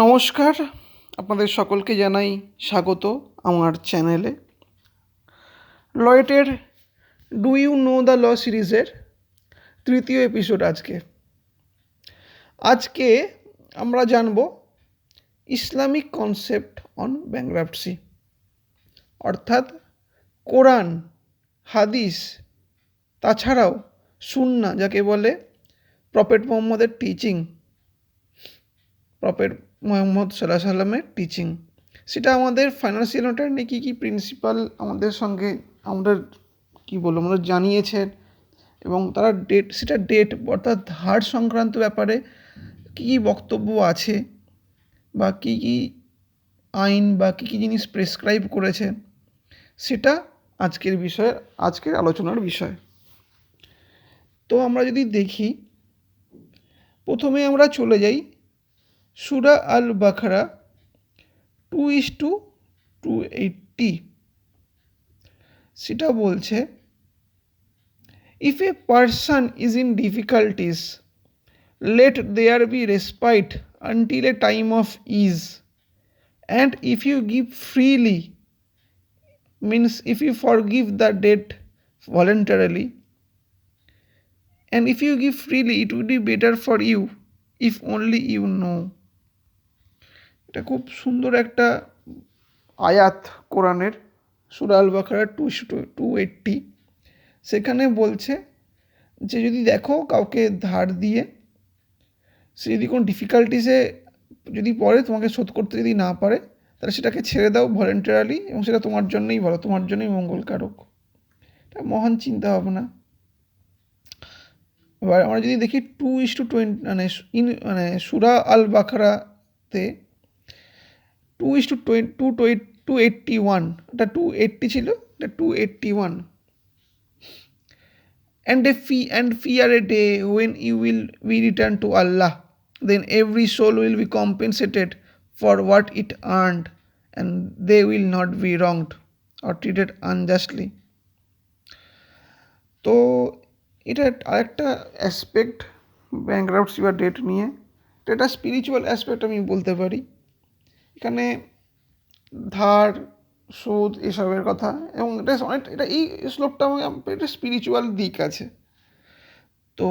নমস্কার, আপনাদের সকলকে জানাই স্বাগত আমার চ্যানেলে। লয়েটের do you know the law সিরিজের তৃতীয় এপিসোড আজকে আমরা জানব ইসলামিক কনসেপ্ট অন ব্যাঙ্করাপ্টসি, অর্থাৎ কোরআন, হাদিস, তাছাড়াও সুন্নাহ যাকে বলে প্রফেট মোহাম্মদের টিচিং, প্রফেট মোহাম্মদ সাল্লাল্লাহু আলাইহি সাল্লামের টিচিং, সেটা আমাদের ফাইন্যান্সিয়াল ম্যাটার নিয়ে কী কী প্রিন্সিপাল আমাদের সঙ্গে আমাদের জানিয়েছেন এবং তারা ডেট অর্থাৎ ধার সংক্রান্ত ব্যাপারে কী কী বক্তব্য আছে বা কী কী আইন বা কী কী জিনিস প্রেসক্রাইব করেছেন, সেটা আজকের আলোচনার বিষয়। তো আমরা যদি দেখি, প্রথমে আমরা চলে যাই সূরা আল বাকারা 2:280। সেটা বলছে, if a person is in difficulties let there be respite until a time of ease, and if you give freely, means if you forgive the debt voluntarily, and if you give freely it would be better for you if only you know. এটা খুব সুন্দর একটা আয়াত কোরআনের, সূরা আল বাকারা 2:280। সেখানে বলছে যে যদি দেখো কাউকে ধার দিয়ে সে যদি কোনো ডিফিকাল্টিসে যদি পড়ে, তোমাকে শোধ করতে যদি না পারে, তাহলে সেটাকে ছেড়ে দাও ভলেন্টারিলি, এবং সেটা তোমার জন্যই ভালো, তোমার জন্যই মঙ্গলকারক। এটা মহান চিন্তা ভাবনা। এবার আমরা যদি দেখি 2:20 সূরা আল বাকারাতে 2:281, এটা 280 ছিল, এটা 281। And fear a day when you will be returned to Allah, then every soul will be compensated for what it earned, and they will not be wronged or treated unjustly. তো এটা আরেকটা অ্যাসপেক্ট ব্যাঙ্করাপ্টসি বা date নিয়ে, এটা spiritual aspect আমি বলতে পারি। এখানে ধার, সুদ, এসবের কথা, এবং এটা এই শ্লোকটা এটা স্পিরিচুয়াল দিক আছে। তো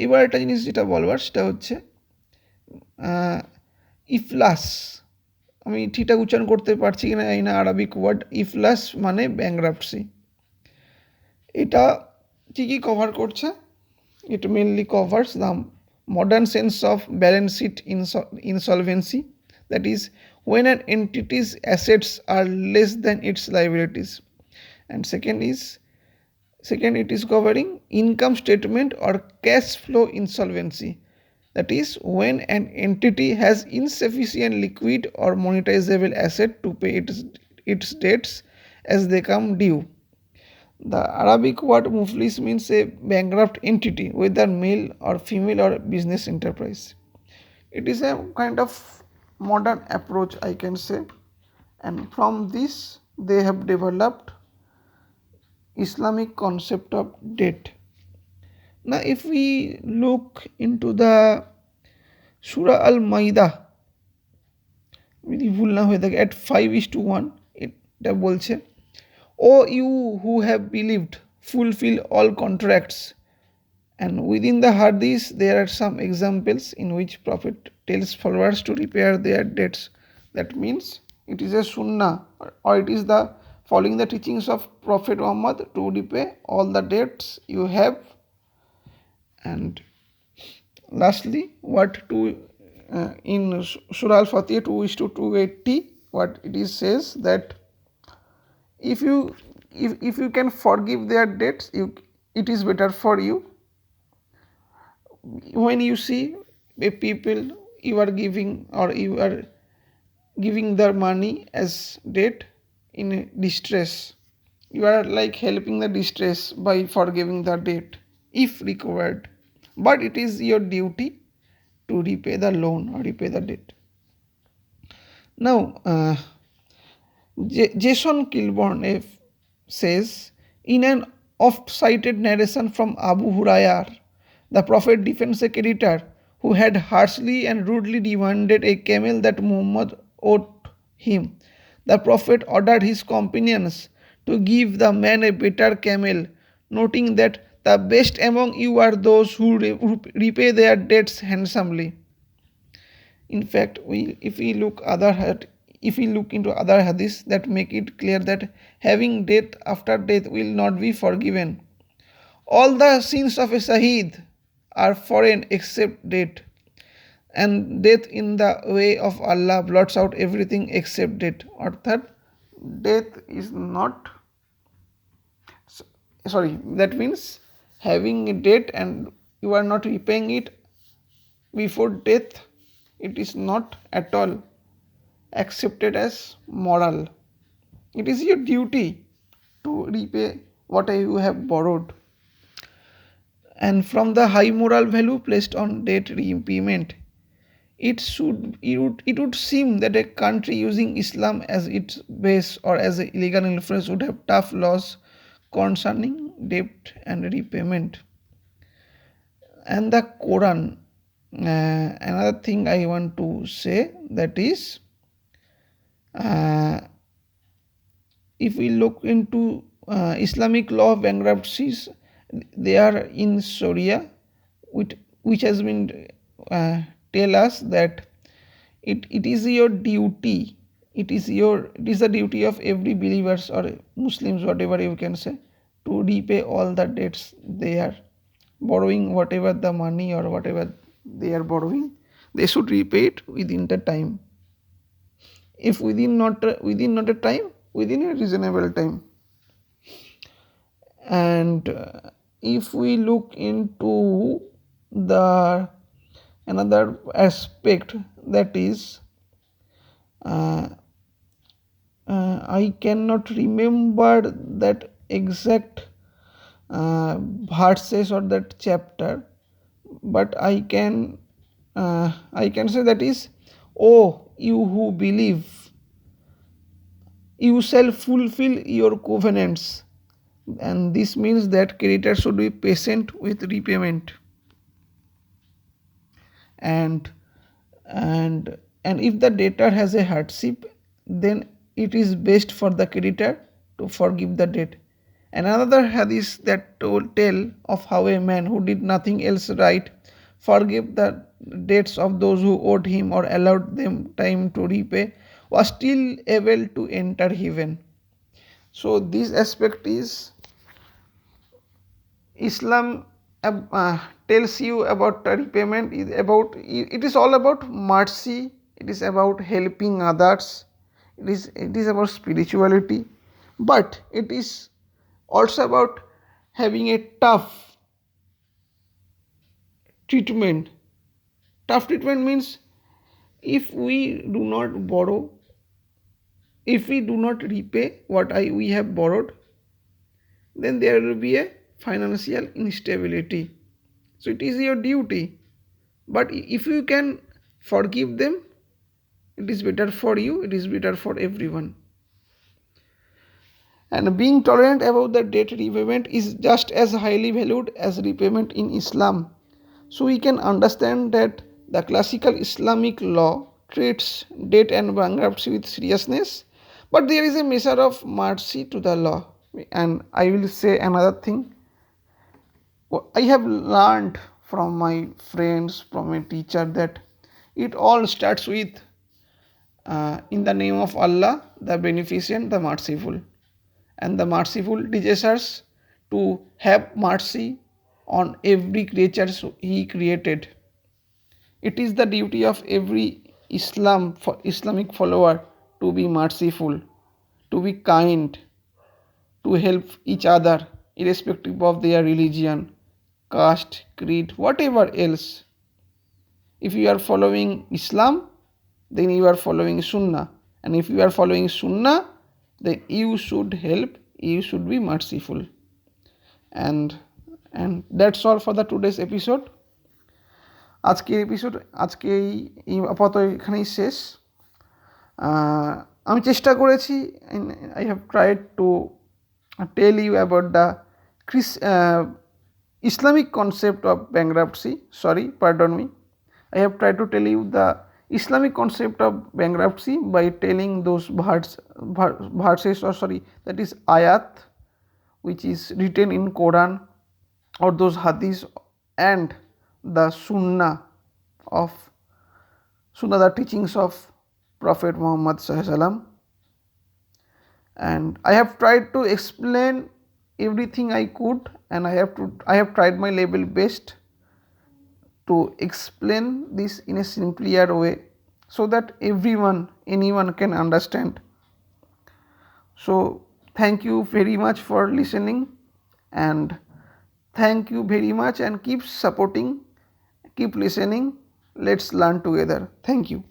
এবার একটা জিনিস যেটা বলবার সেটা হচ্ছে ইফলাস, আমি ঠিকঠাক উচ্চারণ করতে পারছি কিনা এই না আরবিক ওয়ার্ড, ইফলাস মানে ব্যাঙ্করাপ্টসি। এটা কী কভার করছে? It mainly covers the modern sense of balance sheet insolvency, that is when an entity's assets are less than its liabilities. And second it is covering income statement or cash flow insolvency, that is when an entity has insufficient liquid or monetizable asset to pay its debts as they come due. The Arabic word muflis means a bankrupt entity, whether male or female or business enterprise. It is a kind of modern approach, I can say, and from this they have developed Islamic concept of debt. Now if we look into the Surah Al-Maidah, যদি ভুল না হয়ে থাকে, at 5:1 এটা বলছে, O you who have believed, fulfill all contracts. And within the hadith there are some examples in which Prophet tells followers to repair their debts. That means it is a sunnah, or it is the following the teachings of Prophet Muhammad to repay all the debts you have. And lastly, in Surah Al-Fatih 2:280, what it is says that if you can forgive their debts, it is better for you. When you see a people you are giving their money as debt in distress, you are like helping the distress by forgiving the debt if required, but it is your duty to repay the loan or repay the debt. Now Jason Kilborn says, in an oft cited narration from Abu Hurairah, the Prophet defends a creditor who had harshly and rudely demanded a camel that Muhammad owed him. The Prophet ordered his companions to give the man a better camel, noting that the best among you are those who repay their debts handsomely. In fact, if we look into other hadiths that make it clear that having death after death will not be forgiven. All the sins of a Shaheed are foreign except death, and death in the way of Allah blots out everything except death. Orthat, death is not, that means having a debt and you are not repaying it before death, it is not at all accepted as moral. It is your duty to repay what you have borrowed. And from the high moral value placed on debt repayment, it would seem that a country using Islam as its base or as a legal influence would have tough laws concerning debt and repayment. And the Quran, another thing I want to say, that is, if we look into Islamic law of bankruptcies, they are in Sharia, which has been tell us that it is your duty, it is the duty of every believers or Muslims, whatever you can say, to repay all the debts they are borrowing, whatever the money or whatever they are borrowing, they should repay it within the time. If within not a time, within a reasonable time. And if we look into the another aspect, that is, I cannot remember that exact verses or that chapter, but I can say that is, "O you who believe, you shall fulfill your covenants," and this means that creditors should be patient with repayment. And if the debtor has a hardship, then it is best for the creditor to forgive the debt. And another hadith that tell of how a man who did nothing else right forgave the debts of those who owed him or allowed them time to repay was still able to enter heaven. So this aspect is Islam tells you about repayment. It is all about mercy, it is about helping others, it is about spirituality, but it is also about having a tough treatment. Tough treatment means if we do not borrow, if we do not repay what we have borrowed, then there will be a financial instability. So it is your duty. But if you can forgive them, it is better for you, it is better for everyone. And being tolerant about the debt repayment is just as highly valued as repayment in Islam. So we can understand that the classical Islamic law treats debt and bankruptcy with seriousness, but there is a measure of mercy to the law. And I will say another thing. I have learned from my friends, from a teacher, that it all starts with in the name of Allah, the beneficent, the merciful. And the merciful teaches us to have mercy on every creature He created. It is the duty of every Islamic follower to be merciful, to be kind, to help each other, irrespective of their religion, caste, creed, whatever else. If you are following Islam, then you are following Sunnah. And if you are following Sunnah, then you should help, you should be merciful. And that's all for the today's episode. আজকে এই আপাতত এখানেই শেষ। আমি চেষ্টা করেছি, I have tried to tell you about the Islamic concept of bankruptcy, pardon me. I have tried to tell you the Islamic concept of bankruptcy by telling those verses, or sorry, that is ayat, which is written in Quran, or those hadiths, and the of sunnah, the teachings of Prophet Muhammad Sallallahu, and I have tried to explain everything I could, and I have tried my level best to explain this in a simpler way so that anyone can understand. So thank you very much for listening, and thank you very much, and keep supporting, keep listening. Let's learn together. Thank you.